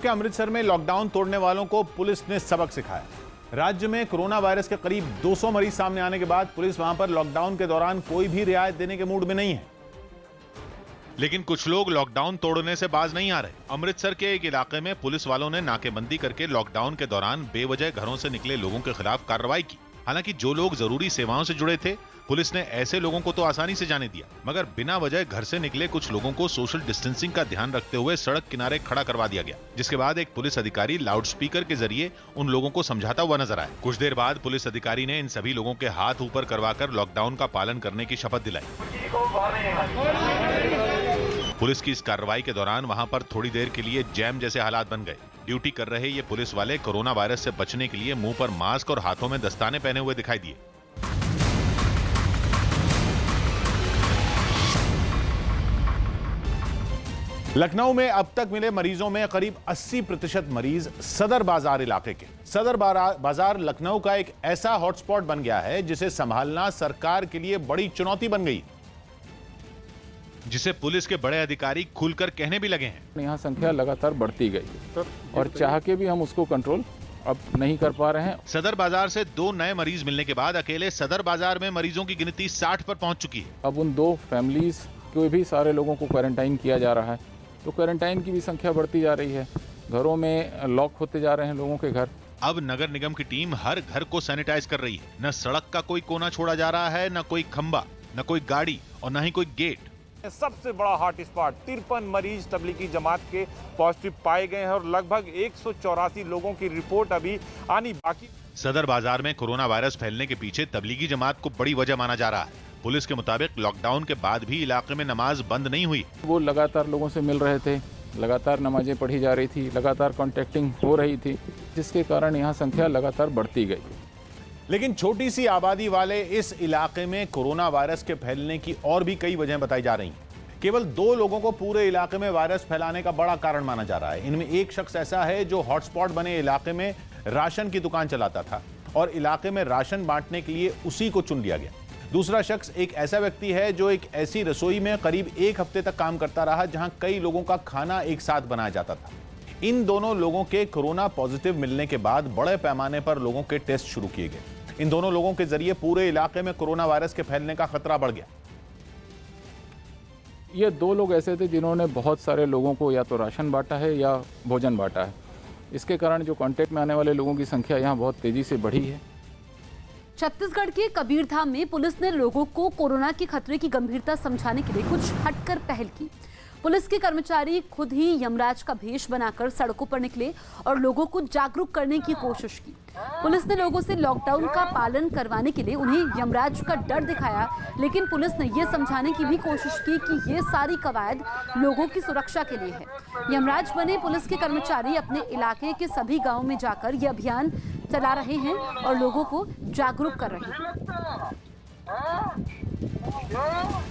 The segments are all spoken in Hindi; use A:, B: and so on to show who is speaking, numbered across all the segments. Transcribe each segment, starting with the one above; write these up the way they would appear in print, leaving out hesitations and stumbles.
A: कि अमृतसर में लॉकडाउन तोड़ने वालों को पुलिस ने सबक सिखाया। राज्य में कोरोना वायरस के करीब 200 मरीज सामने आने के बाद पुलिस वहां पर लॉकडाउन के दौरान कोई भी रियायत देने के मूड में नहीं है।
B: लेकिन कुछ लोग लॉकडाउन तोड़ने से बाज नहीं आ रहे। अमृतसर के एक इलाके में पुलिस वालों ने नाकेबंदी करके लॉकडाउन के दौरान बेवजह घरों से निकले लोगों के खिलाफ कार्रवाई की। हालांकि जो लोग जरूरी सेवाओं से जुड़े थे, पुलिस ने ऐसे लोगों को तो आसानी से जाने दिया, मगर बिना वजह घर से निकले कुछ लोगों को सोशल डिस्टेंसिंग का ध्यान रखते हुए सड़क किनारे खड़ा करवा दिया गया, जिसके बाद एक पुलिस अधिकारी लाउडस्पीकर के जरिए उन लोगों को समझाता हुआ नजर आया। कुछ देर बाद पुलिस अधिकारी ने इन सभी लोगों के हाथ ऊपर करवाकर लॉकडाउन का पालन करने की शपथ दिलाई। पुलिस की इस कार्रवाई के दौरान वहां पर थोड़ी देर के लिए जैम जैसे हालात बन गए। ड्यूटी कर रहे ये पुलिस वाले कोरोना वायरस से बचने के लिए मुंह पर मास्क और हाथों में दस्ताने पहने हुए दिखाई दिए।
A: लखनऊ में अब तक मिले मरीजों में करीब 80% मरीज सदर बाजार इलाके के। सदर बाजार लखनऊ का एक ऐसा हॉटस्पॉट बन गया है जिसे संभालना सरकार के लिए बड़ी चुनौती बन गई,
B: जिसे पुलिस के बड़े अधिकारी खुलकर कहने भी लगे हैं।
C: यहाँ संख्या लगातार बढ़ती गई और चाह के भी हम उसको कंट्रोल अब नहीं कर पा रहे हैं।
B: सदर बाजार से 2 नए मरीज मिलने के बाद अकेले सदर बाजार में मरीजों की गिनती 60 पर पहुंच चुकी है।
C: अब उन 2 फैमिलीज को भी सारे लोगों को क्वारंटाइन किया जा रहा है, तो क्वारंटाइन की भी संख्या बढ़ती जा रही है। घरों में लॉक होते जा रहे हैं लोगों के घर।
B: अब नगर निगम की टीम हर घर को सैनिटाइज कर रही है। न सड़क का कोई कोना छोड़ा जा रहा है, न कोई खंबा, न कोई गाड़ी और न ही कोई गेट।
D: सबसे बड़ा हॉट स्पॉट 53 मरीज तबलीगी जमात के पॉजिटिव पाए गए हैं और लगभग 184 लोगों की रिपोर्ट अभी आनी बाकी।
B: सदर बाजार में कोरोना वायरस फैलने के पीछे तबलीगी जमात को बड़ी वजह माना जा रहा है। पुलिस के मुताबिक लॉकडाउन के बाद भी इलाके में नमाज बंद नहीं हुई।
C: वो लगातार लोगों से मिल रहे थे, लगातार नमाजें पढ़ी जा रही थी, लगातार कॉन्टेक्टिंग हो रही थी, जिसके कारण यहाँ संख्या लगातार बढ़ती गई।
A: लेकिन छोटी सी आबादी वाले इस इलाके में कोरोना वायरस के फैलने की और भी कई वजहें बताई जा रही हैं। केवल 2 लोगों को पूरे इलाके में वायरस फैलाने का बड़ा कारण माना जा रहा है। इनमें एक शख्स ऐसा है जो हॉटस्पॉट बने इलाके में राशन की दुकान चलाता था और इलाके में राशन बांटने के लिए उसी को चुन लिया गया। दूसरा शख्स एक ऐसा व्यक्ति है जो एक ऐसी रसोई में करीब 1 हफ्ते तक काम करता रहा जहां कई लोगों का खाना एक साथ बनाया जाता था। इन दोनों लोगों के कोरोना पॉजिटिव मिलने के बाद बड़े पैमाने पर लोगों के टेस्ट शुरू किए गए। इन दोनों लोगों के जरिए पूरे इलाके में कोरोना वायरस के फैलने का खतरा बढ़ गया।
C: ये 2 लोग ऐसे थे जिन्होंने बहुत सारे लोगों को या तो राशन बांटा है या भोजन बांटा है। इसके कारण जो कांटेक्ट में आने वाले लोगों की संख्या यहाँ बहुत तेजी से बढ़ी है।
E: छत्तीसगढ़ के कबीरधाम में पुलिस ने लोगों को कोरोना के खतरे की गंभीरता समझाने के लिए कुछ हटकर पहल की। पुलिस के कर्मचारी खुद ही यमराज का भेष बनाकर सड़कों पर निकले और लोगों को जागरूक करने की कोशिश की। पुलिस ने लोगों से लॉकडाउन का पालन करवाने के लिए उन्हें यमराज का डर दिखाया, लेकिन पुलिस ने यह समझाने की भी कोशिश की कि ये सारी कवायद लोगों की सुरक्षा के लिए है। यमराज बने पुलिस के कर्मचारी अपने इलाके के सभी गाँव में जाकर यह अभियान चला रहे हैं और लोगों को जागरूक कर रहे हैं।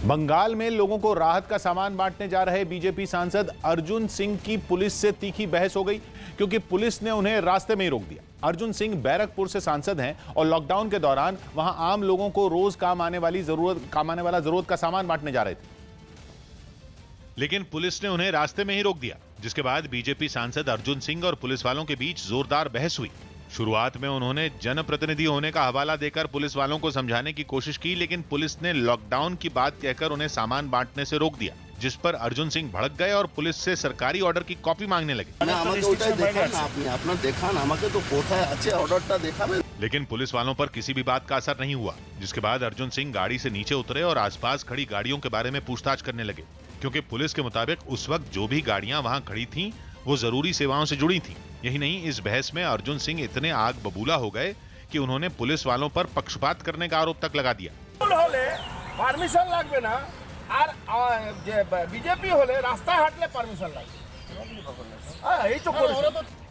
A: बंगाल में लोगों को राहत का सामान बांटने जा रहे बीजेपी सांसद अर्जुन सिंह की पुलिस से तीखी बहस हो गई, क्योंकि पुलिस ने उन्हें रास्ते में ही रोक दिया। अर्जुन सिंह बैरकपुर से सांसद हैं और लॉकडाउन के दौरान वहां आम लोगों को रोज काम आने वाला जरूरत का सामान बांटने जा रहे थे,
B: लेकिन पुलिस ने उन्हें रास्ते में ही रोक दिया, जिसके बाद बीजेपी सांसद अर्जुन सिंह और पुलिस वालों के बीच जोरदार बहस हुई। शुरुआत में उन्होंने जनप्रतिनिधि होने का हवाला देकर पुलिस वालों को समझाने की कोशिश की, लेकिन पुलिस ने लॉकडाउन की बात कहकर उन्हें सामान बांटने से रोक दिया, जिस पर अर्जुन सिंह भड़क गए और पुलिस से सरकारी ऑर्डर की कॉपी मांगने लगे। लेकिन पुलिस वालों पर किसी भी बात का असर नहीं हुआ, जिसके बाद अर्जुन सिंह गाड़ी से नीचे उतरे और आसपास खड़ी गाड़ियों के बारे में पूछताछ करने लगे, क्योंकि पुलिस के मुताबिक उस वक्त जो भी गाड़ियां वहां खड़ी थीं वो जरूरी सेवाओं से जुड़ी थीं। यही नहीं, इस बहस में अर्जुन सिंह इतने आग बबूला हो गए कि उन्होंने पुलिस वालों पर पक्षपात करने का आरोप तक लगा दिया।
F: परमिशन लागबे ना और बीजेपी होले रास्ता हटले परमिशन लागबे।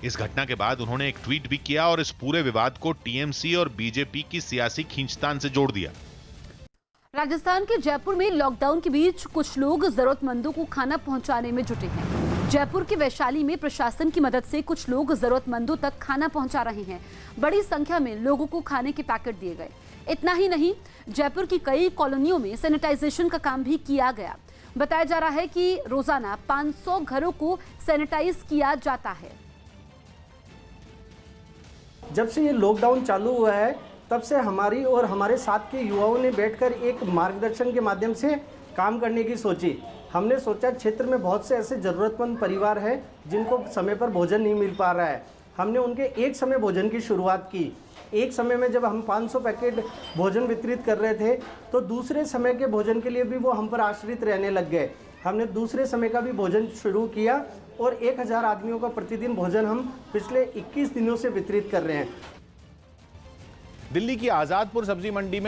B: इस घटना के बाद उन्होंने एक ट्वीट भी किया और इस पूरे विवाद को टीएमसी और बीजेपी की सियासी खींचतान से जोड़ दिया।
E: राजस्थान के जयपुर में लॉकडाउन के बीच कुछ लोग जरूरतमंदों को खाना पहुंचाने में जुटे हैं। जयपुर के वैशाली में प्रशासन की मदद से कुछ लोग जरूरतमंदों तक खाना पहुंचा रहे हैं। बड़ी संख्या में लोगों को खाने के पैकेट दिए गए। इतना ही नहीं, जयपुर की कई कॉलोनियों में सैनिटाइजेशन का काम भी किया गया। बताया जा रहा है कि रोजाना 500 घरों को सैनिटाइज किया जाता है।
G: जब से ये लॉकडाउन चालू हुआ है तब से हमारी और हमारे साथ के युवाओं ने बैठकर एक मार्गदर्शन के माध्यम से काम करने की सोची। हमने सोचा क्षेत्र में बहुत से ऐसे ज़रूरतमंद परिवार हैं जिनको समय पर भोजन नहीं मिल पा रहा है। हमने उनके एक समय भोजन की शुरुआत की। एक समय में जब हम 500 पैकेट भोजन वितरित कर रहे थे तो दूसरे समय के भोजन के लिए भी वो हम पर आश्रित रहने लग गए। हमने दूसरे समय का भी भोजन शुरू किया और 1000 आदमियों का प्रतिदिन भोजन हम पिछले 21 दिनों से वितरित कर रहे हैं।
A: दिल्ली की आजादपुर सब्जी मंडी में